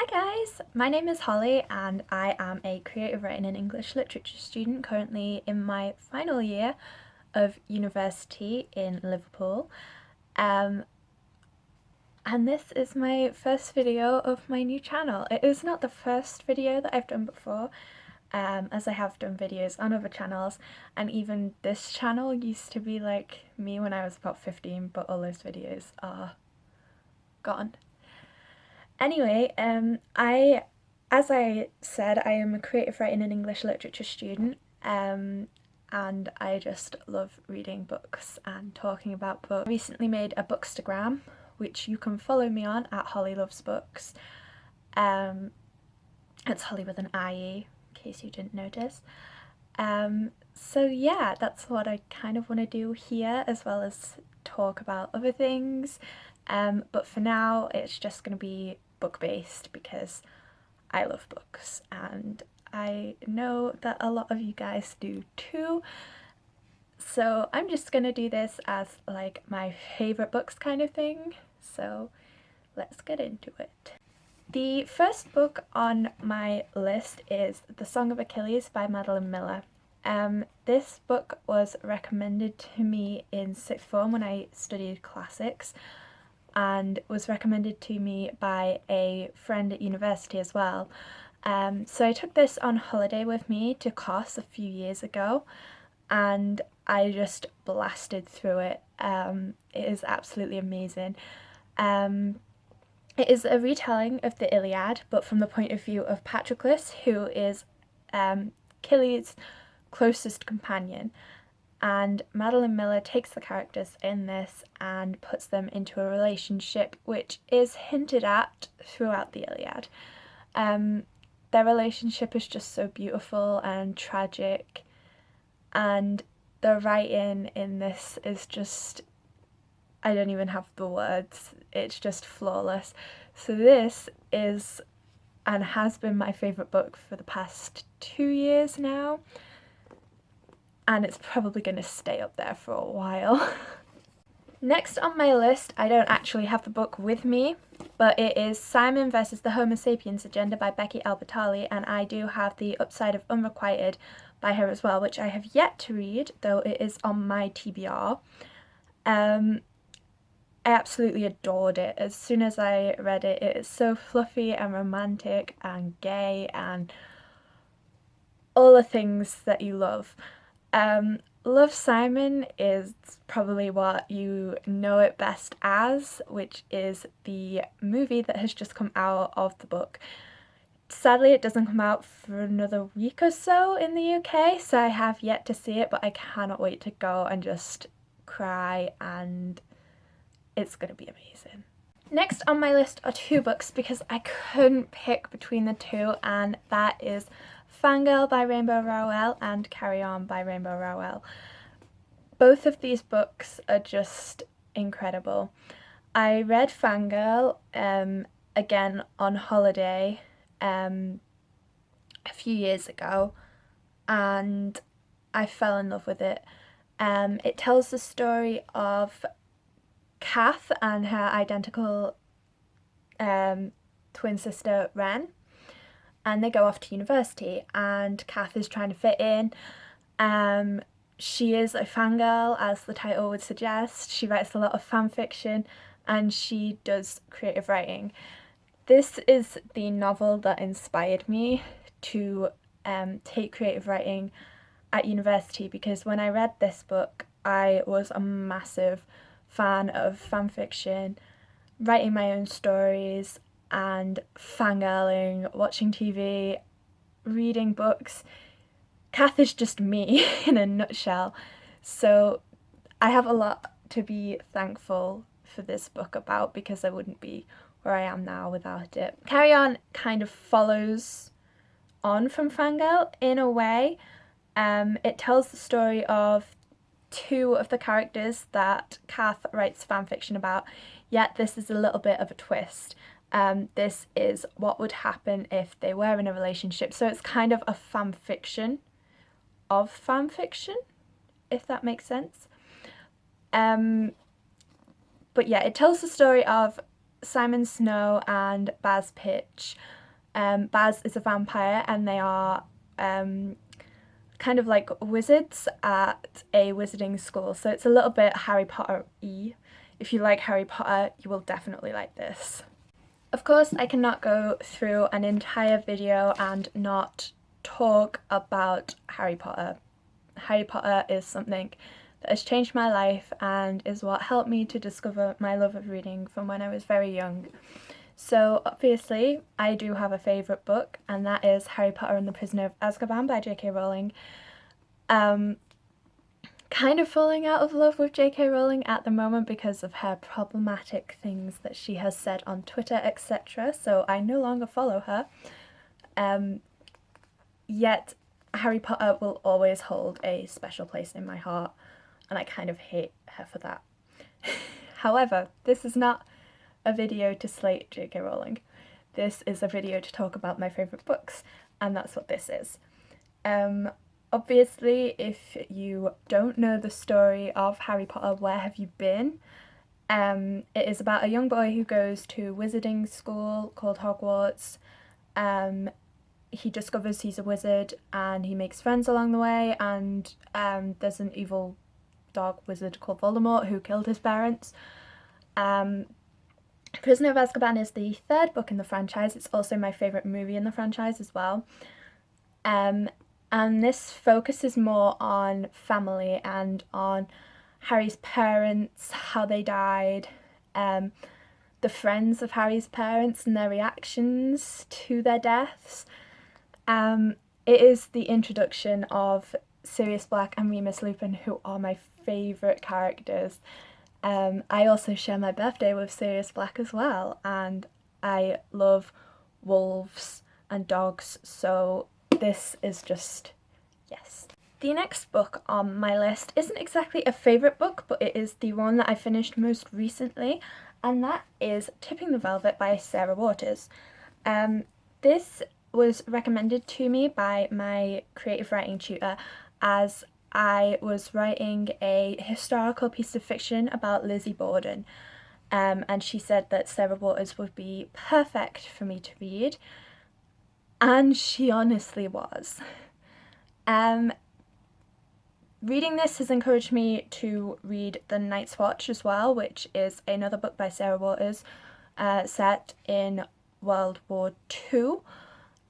guys, my name is Holly and I am a creative writing and English literature student currently in my final year of university in Liverpool. And this is my first video of my new channel. It is not the first video that I've done before, as I have done videos on other channels, and even this channel used to be like me when I was about 15, but all those videos are gone. Anyway, as I said, I am a creative writing and English literature student, and I just love reading books and talking about books. I recently made a Bookstagram, which you can follow me on at Holly Loves Books. It's Holly with an IE, in case you didn't notice. So yeah, that's what I kind of want to do here, as well as talk about other things. But for now, it's just going to be book-based because I love books and I know that a lot of you guys do too. So I'm just going to do this as like my favourite books kind of thing. So let's get into it. The first book on my list is The Song of Achilles by Madeline Miller. This book was recommended to me in sixth form when I studied classics, and was recommended to me by a friend at university as well. So I took this on holiday with me to Kos a few years ago, and I just blasted through it. It is absolutely amazing. It is a retelling of the Iliad, but from the point of view of Patroclus, who is Achilles' closest companion. And Madeline Miller takes the characters in this and puts them into a relationship which is hinted at throughout the Iliad. Their relationship is just so beautiful and tragic, and the writing in this is just, I don't even have the words, it's just flawless. So this is and has been my favourite book for the past 2 years now, and it's probably going to stay up there for a while. Next on my list, I don't actually have the book with me, but it is Simon versus the Homo Sapiens Agenda by Becky Albertalli, and I do have The Upside of Unrequited by her as well, which I have yet to read, though it is on my TBR. I absolutely adored it. As soon as I read it, it is so fluffy and romantic and gay and all the things that you love. Love, Simon is probably what you know it best as, which is the movie that has just come out of the book. Sadly, it doesn't come out for another week or so in the UK, so I have yet to see it, but I cannot wait to go and just cry, and it's going to be amazing. Next on my list are 2 books because I couldn't pick between the 2, and that is Fangirl by Rainbow Rowell and Carry On by Rainbow Rowell. Both of these books are just incredible. I read Fangirl again on holiday a few years ago, and I fell in love with it. It tells the story of Kath and her identical twin sister Ren, and they go off to university, and Kath is trying to fit in. She is a fangirl, as the title would suggest. She writes a lot of fan fiction, and she does creative writing. This is the novel that inspired me to take creative writing at university, because when I read this book, I was a massive fan of fan fiction, writing my own stories, and fangirling, watching TV, reading books. Kath is just me in a nutshell. So I have a lot to be thankful for this book about, because I wouldn't be where I am now without it. Carry On kind of follows on from Fangirl in a way. It tells the story of 2 of the characters that Kath writes fanfiction about, yet this is a little bit of a twist. This is what would happen if they were in a relationship, so it's kind of a fanfiction of fanfiction, if that makes sense. But yeah, it tells the story of Simon Snow and Baz Pitch, Baz is a vampire, and they are kind of like wizards at a wizarding school. So it's a little bit Harry Potter-y. If you like Harry Potter, you will definitely like this. Of course, I cannot go through an entire video and not talk about Harry Potter. Harry Potter is something that has changed my life and is what helped me to discover my love of reading from when I was very young. So obviously I do have a favourite book, and that is Harry Potter and the Prisoner of Azkaban by J.K. Rowling. Kind of falling out of love with J.K. Rowling at the moment because of her problematic things that she has said on Twitter, etc. So I no longer follow her. Yet Harry Potter will always hold a special place in my heart, and I kind of hate her for that. However, this is not a video to slate J.K. Rowling. This is a video to talk about my favourite books, and that's what this is. Obviously, if you don't know the story of Harry Potter, where have you been? It is about a young boy who goes to wizarding school called Hogwarts. He discovers he's a wizard and he makes friends along the way, and there's an evil dog wizard called Voldemort who killed his parents. Prisoner of Azkaban is the third book in the franchise. It's also my favourite movie in the franchise as well. And this focuses more on family and on Harry's parents, how they died, the friends of Harry's parents and their reactions to their deaths. It is the introduction of Sirius Black and Remus Lupin, who are my favourite characters. I also share my birthday with Sirius Black as well, and I love wolves and dogs, so this is just, yes. The next book on my list isn't exactly a favourite book, but it is the one that I finished most recently, and that is Tipping the Velvet by Sarah Waters. This was recommended to me by my creative writing tutor as I was writing a historical piece of fiction about Lizzie Borden, and she said that Sarah Waters would be perfect for me to read, and she honestly was. Reading this has encouraged me to read The Night's Watch as well, which is another book by Sarah Waters set in World War II.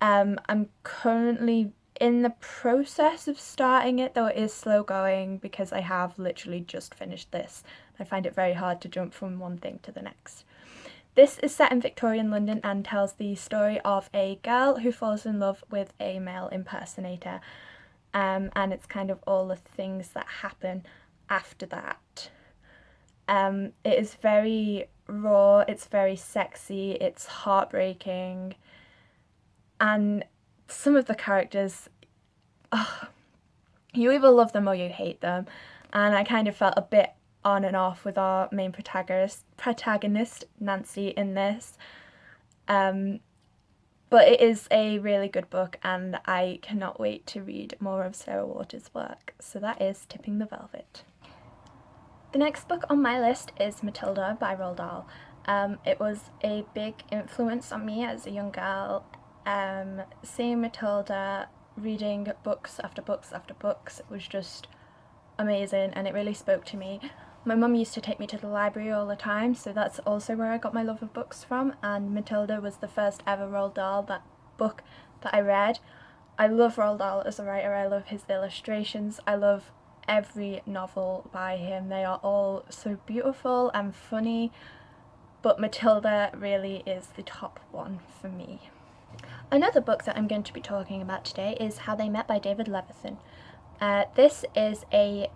I'm currently in the process of starting it, though it is slow going because I have literally just finished this. I find it very hard to jump from one thing to the next. This is set in Victorian London and tells the story of a girl who falls in love with a male impersonator, and it's kind of all the things that happen after that. It is very raw, it's very sexy, it's heartbreaking, and some of the characters, you either love them or you hate them, and I kind of felt a bit on and off with our main protagonist Nancy in this. But it is a really good book, and I cannot wait to read more of Sarah Waters' work. So that is Tipping the Velvet. The next book on my list is Matilda by Roald Dahl. It was a big influence on me as a young girl. Seeing Matilda, reading books after books after books, it was just amazing, and it really spoke to me. My mum used to take me to the library all the time, so that's also where I got my love of books from, and Matilda was the first ever Roald Dahl book that I read. I love Roald Dahl as a writer, I love his illustrations, I love every novel by him. They are all so beautiful and funny, but Matilda really is the top one for me. Another book that I'm going to be talking about today is How They Met by David Levithan. This is a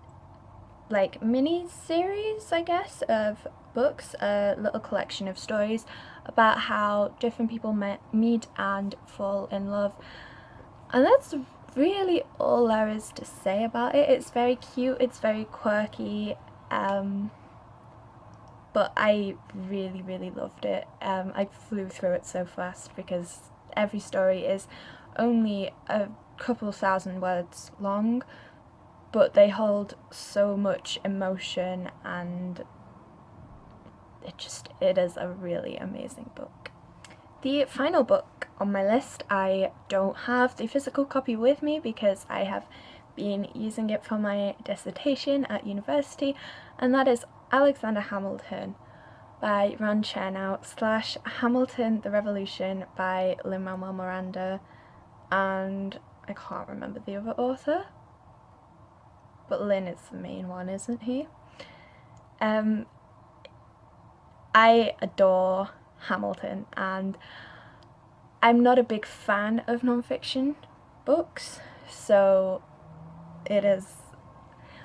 mini-series, I guess, of books, a little collection of stories about how different people meet and fall in love. And that's really all there is to say about it. It's very cute, it's very quirky, but I really, really loved it. I flew through it so fast because every story is only a couple thousand words long, but they hold so much emotion, and it is a really amazing book. The final book on my list. I don't have the physical copy with me because I have been using it for my dissertation at university, and that is Alexander Hamilton by Ron Chernow / Hamilton the Revolution by Lin-Manuel Miranda, and I can't remember the other author, but Lin is the main one, isn't he? I adore Hamilton, and I'm not a big fan of non-fiction books, so it is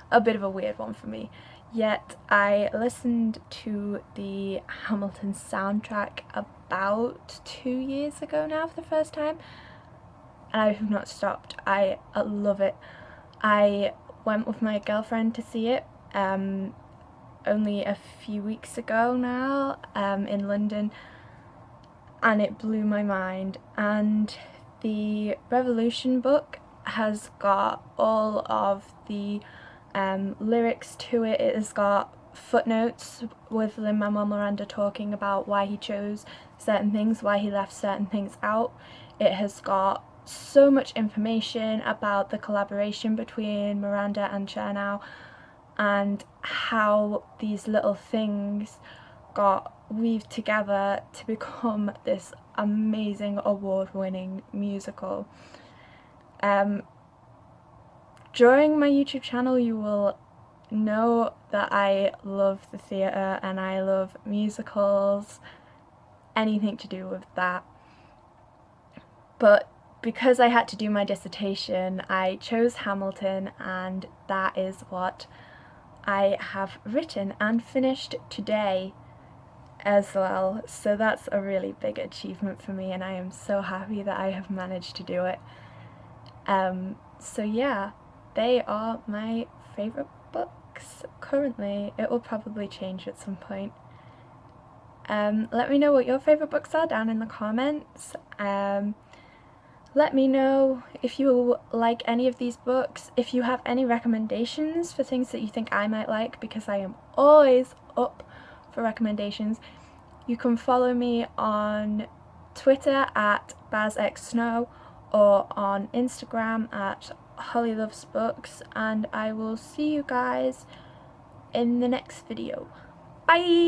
a bit of a weird one for me. Yet I listened to the Hamilton soundtrack about 2 years ago now for the first time, and I have not stopped. I love it. I went with my girlfriend to see it only a few weeks ago now in London, and it blew my mind. And the Revolution book has got all of the lyrics to it. It has got footnotes with Lin-Manuel Miranda talking about why he chose certain things, why he left certain things out. It has got so much information about the collaboration between Miranda and Chernow, and how these little things got weaved together to become this amazing award-winning musical. During my YouTube channel you will know that I love the theatre and I love musicals, anything to do with that. But because I had to do my dissertation, I chose Hamilton, and that is what I have written and finished today as well. So that's a really big achievement for me, and I am so happy that I have managed to do it. So yeah, they are my favourite books currently. It will probably change at some point. Let me know what your favourite books are down in the comments. Let me know if you like any of these books, if you have any recommendations for things that you think I might like, because I am always up for recommendations. You can follow me on Twitter at BazXSnow or on Instagram at HollyLovesBooks, and I will see you guys in the next video. Bye!